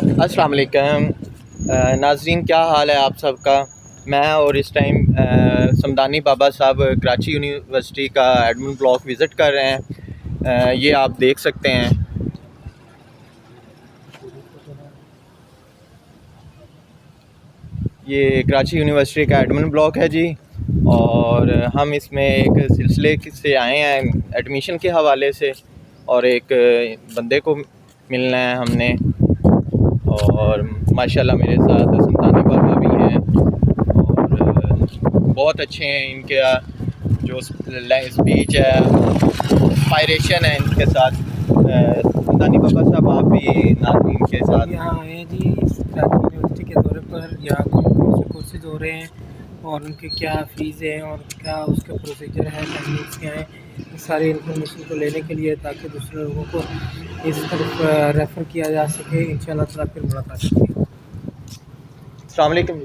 अस्सलाम वालेकुम नाज़रीन, क्या हाल है आप सबका। मैं और इस टाइम समदानी बाबा साहब कराची यूनिवर्सिटी का एडमिन ब्लॉक विज़िट कर रहे हैं। ये आप देख सकते हैं, ये कराची यूनिवर्सिटी का एडमिन ब्लॉक है जी। और हम इसमें एक सिलसिले से आए हैं एडमिशन के हवाले से, और एक बंदे को मिलना है हमने। और माशाल्लाह मेरे साथ समदानी बाबा भी हैं और बहुत अच्छे हैं। इनके जो स्पीच है, इंस्पायरेशन है इनके साथ। समदानी बाबा साहब, आप भी नाज़रीन के साथ यहाँ आए हैं जी इस कराची यूनिवर्सिटी के दौरे पर। यहाँ कौन से कोर्सेज हो रहे हैं और उनकी क्या फ़ीस है और क्या उसके प्रोसीजर है, टेक्निक्स क्या हैं, इस सारी इन्फॉर्मेशन को लेने के लिए, ताकि दूसरे लोगों को इस तरफ रेफ़र किया जा सके। इंशाल्लाह ताला फिर मुलाकात होगी। अस्सलाम वालेकुम।